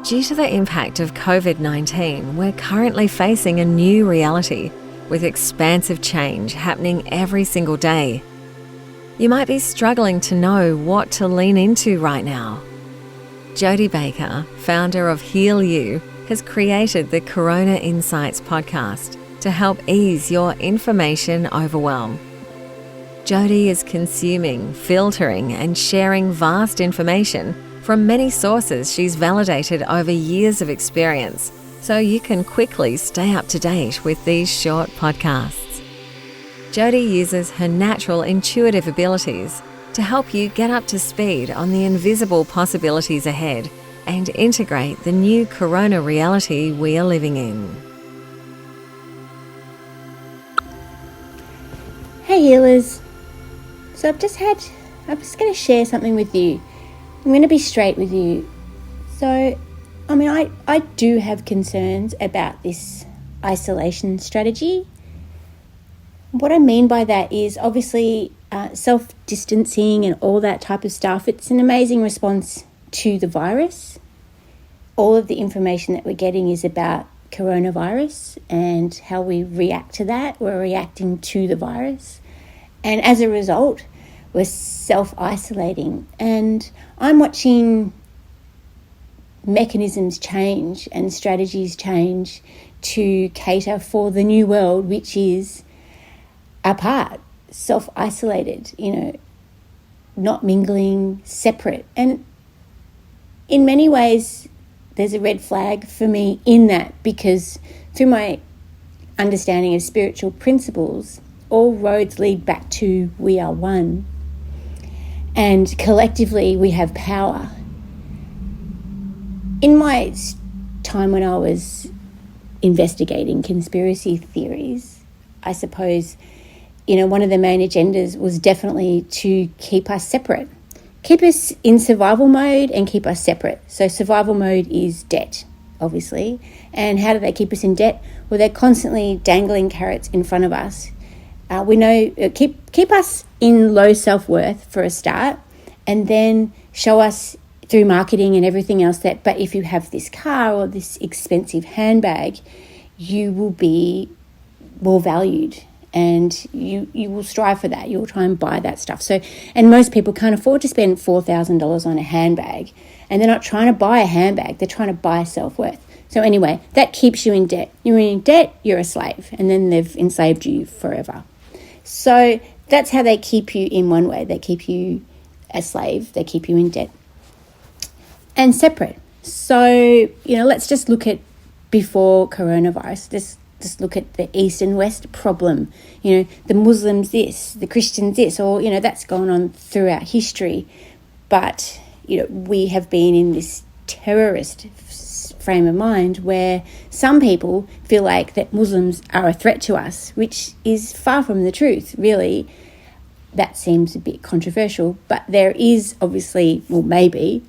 Due to the impact of COVID-19, we're currently facing a new reality with expansive change happening every single day. You might be struggling to know what to lean into right now. Jodie Baker, founder of Heal You, has created the Corona Insights podcast to help ease your information overwhelm. Jodie is consuming, filtering, and sharing vast information from many sources she's validated over years of experience, so you can quickly stay up to date with these short podcasts. Jodie uses her natural intuitive abilities to help you get up to speed on the invisible possibilities ahead and integrate the new corona reality we are living in. Hey healers, so I'm just going to share something with you. I'm going to be straight with you. So, I do have concerns about this isolation strategy. What I mean by that is obviously self-distancing and all that type of stuff. It's an amazing response to the virus. All of the information that we're getting is about coronavirus and how we react to that. We're reacting to the virus. And as a result, we're self-isolating. And I'm watching mechanisms change and strategies change to cater for the new world, which is apart, self-isolated, not mingling, separate. And in many ways, there's a red flag for me in that, because through my understanding of spiritual principles, all roads lead back to we are one. And collectively, we have power. In my time when I was investigating conspiracy theories, I suppose, one of the main agendas was definitely to keep us separate. Keep us in survival mode and keep us separate. So survival mode is debt, obviously. And how do they keep us in debt? Well, they're constantly dangling carrots in front of us. We know keep us in low self-worth for a start, and then show us through marketing and everything else that, but if you have this car or this expensive handbag, you will be more valued, and you will strive for that. You'll try and buy that stuff. So, and most people can't afford to spend $4,000 on a handbag, and they're not trying to buy a handbag, they're trying to buy self-worth. So anyway, that keeps you in debt. You're in debt, you're a slave, and then they've enslaved you forever. So that's how they keep you in one way. They keep you a slave, they keep you in debt. And separate. So, let's just look at before coronavirus. Just look at the East and West problem. The Muslims this, the Christians this, or, that's gone on throughout history. But, we have been in this terrorist frame of mind where some people feel like that Muslims are a threat to us, which is far from the truth, really. That seems a bit controversial, but there is obviously, well, maybe,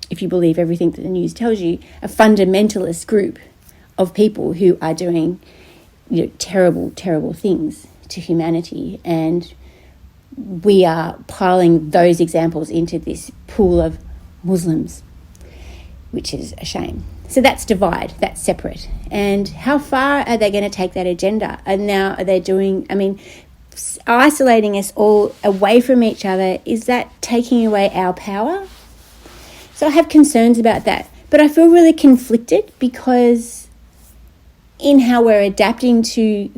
if you believe everything that the news tells you, a fundamentalist group of people who are doing, terrible, terrible things to humanity. And we are piling those examples into this pool of Muslims, which is a shame. So that's divide, that's separate. And how far are they going to take that agenda? And now are they doing, isolating us all away from each other, is that taking away our power? So I have concerns about that. But I feel really conflicted, because in how we're adapting to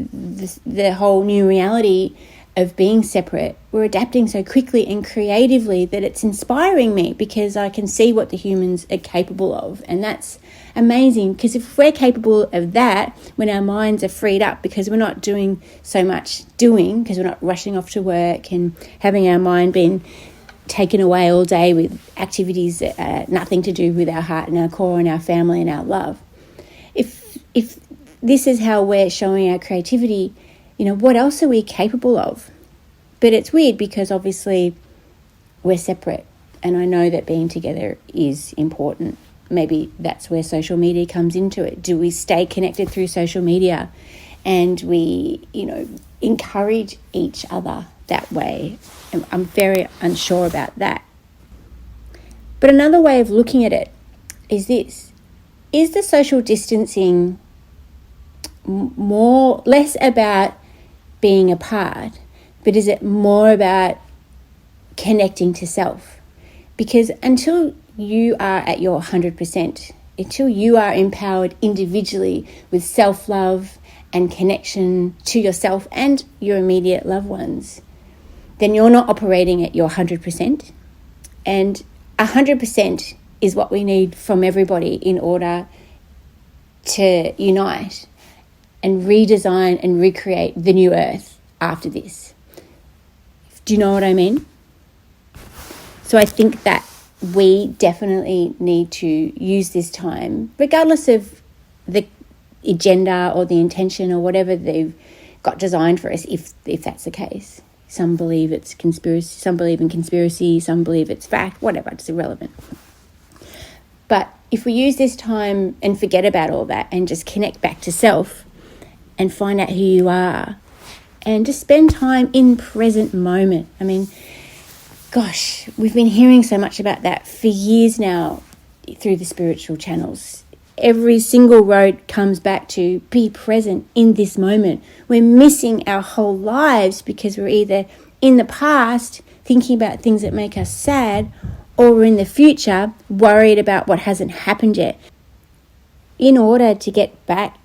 the whole new reality of being separate, we're adapting so quickly and creatively that it's inspiring me, because I can see what the humans are capable of. And that's amazing, because if we're capable of that, when our minds are freed up, because we're not doing so much doing, because we're not rushing off to work and having our mind being taken away all day with activities that are nothing to do with our heart and our core and our family and our love. If this is how we're showing our creativity, what else are we capable of? But it's weird, because obviously we're separate, and I know that being together is important. Maybe that's where social media comes into it. Do we stay connected through social media and we, encourage each other that way? I'm very unsure about that. But another way of looking at it is this. is the social distancing less about being apart, but is it more about connecting to self? Because until you are at your 100%, until you are empowered individually with self-love and connection to yourself and your immediate loved ones, then you're not operating at your 100%. And 100% is what we need from everybody in order to unite and redesign and recreate the new earth after this. Do you know what I mean? So I think that we definitely need to use this time, regardless of the agenda or the intention or whatever they've got designed for us, if that's the case. Some believe it's conspiracy, some believe in conspiracy, some believe it's fact, whatever, it's irrelevant. But if we use this time and forget about all that and just connect back to self and find out who you are and just spend time in present moment. I mean, gosh, we've been hearing so much about that for years now through the spiritual channels. Every single road comes back to be present in this moment. We're missing our whole lives because we're either in the past thinking about things that make us sad, or we're in the future worried about what hasn't happened yet. In order to get back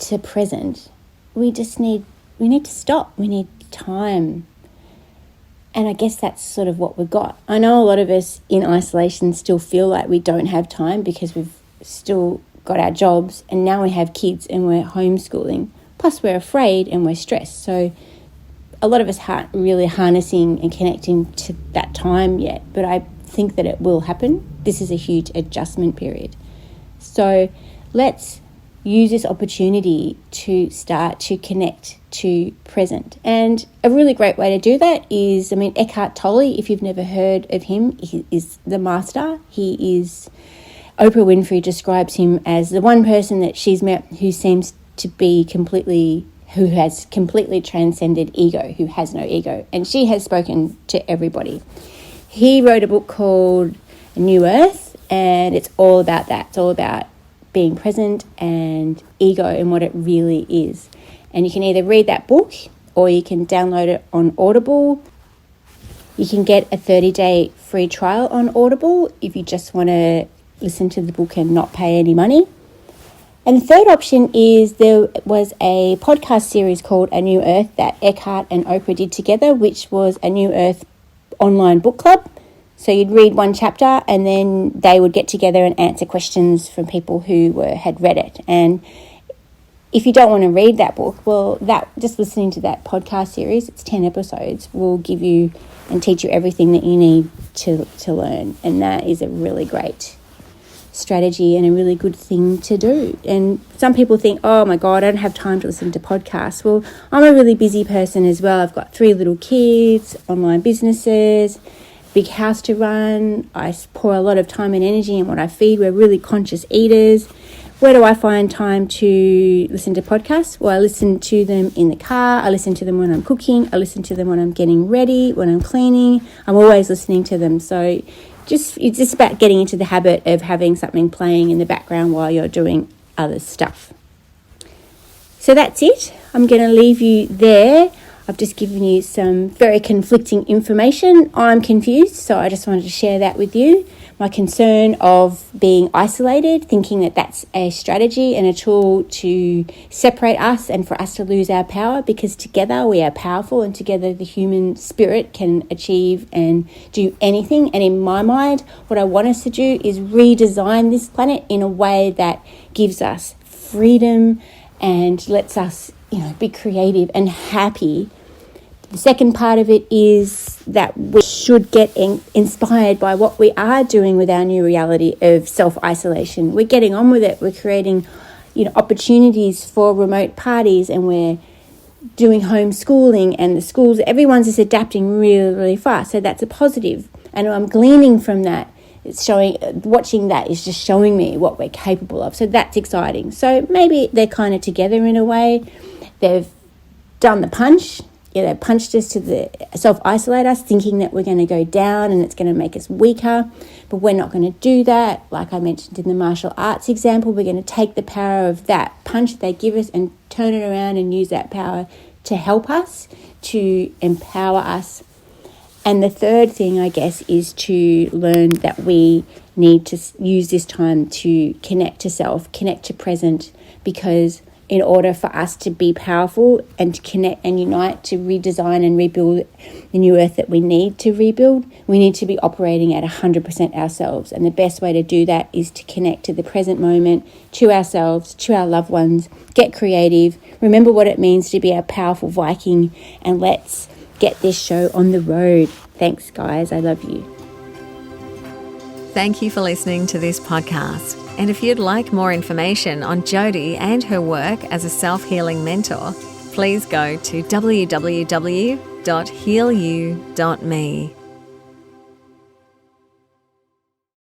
to present, we need to stop. We need time. And I guess that's sort of what we've got. I know a lot of us in isolation still feel like we don't have time because we've still got our jobs and now we have kids and we're homeschooling. Plus we're afraid and we're stressed. So a lot of us aren't really harnessing and connecting to that time yet. But I think that it will happen. This is a huge adjustment period. So let's use this opportunity to start to connect to present. And a really great way to do that is, Eckhart Tolle, if you've never heard of him, he is the master. Oprah Winfrey describes him as the one person that she's met who seems to be who has completely transcended ego, who has no ego. And she has spoken to everybody. He wrote a book called A New Earth, and it's all about that. It's all about being present and ego and what it really is. And you can either read that book or you can download it on Audible. You can get a 30-day free trial on Audible if you just want to listen to the book and not pay any money. And the third option is there was a podcast series called A New Earth that Eckhart and Oprah did together, which was a New Earth online book club. So you'd read one chapter and then they would get together and answer questions from people who had read it. And if you don't want to read that book, well, just listening to that podcast series, it's 10 episodes, will give you and teach you everything that you need to learn. And that is a really great strategy and a really good thing to do. And some people think, oh my God, I don't have time to listen to podcasts. Well, I'm a really busy person as well. I've got 3 little kids, online businesses, big house to run. I pour a lot of time and energy in what I feed. We're really conscious eaters. Where do I find time to listen to podcasts? Well, I listen to them in the car. I listen to them when I'm cooking. I listen to them when I'm getting ready, when I'm cleaning. I'm always listening to them. So it's just about getting into the habit of having something playing in the background while you're doing other stuff. So that's it. I'm going to leave you there. I've just given you some very conflicting information. I'm confused, so I just wanted to share that with you. My concern of being isolated, thinking that that's a strategy and a tool to separate us and for us to lose our power, because together we are powerful and together the human spirit can achieve and do anything. And in my mind, what I want us to do is redesign this planet in a way that gives us freedom and lets us, be creative and happy. The second part of it is that we should get inspired by what we are doing with our new reality of self-isolation. We're getting on with it. We're creating, opportunities for remote parties, and we're doing homeschooling, and the schools, everyone's just adapting really, really fast. So that's a positive. And I'm gleaning from that. Watching that is just showing me what we're capable of. So that's exciting. So maybe they're kind of together in a way. They've done the punch. punched us to the self-isolate us, thinking that we're going to go down and it's going to make us weaker. But we're not going to do that. Like I mentioned in the martial arts example, we're going to take the power of that punch that they give us and turn it around and use that power to help us, to empower us. And the third thing, I guess, is to learn that we need to use this time to connect to self, connect to present, because in order for us to be powerful and to connect and unite to redesign and rebuild the new earth that we need to rebuild, we need to be operating at 100% ourselves. And the best way to do that is to connect to the present moment, to ourselves, to our loved ones, get creative, remember what it means to be a powerful Viking, and let's get this show on the road. Thanks, guys. I love you. Thank you for listening to this podcast. And if you'd like more information on Jodie and her work as a self-healing mentor, please go to www.healyou.me.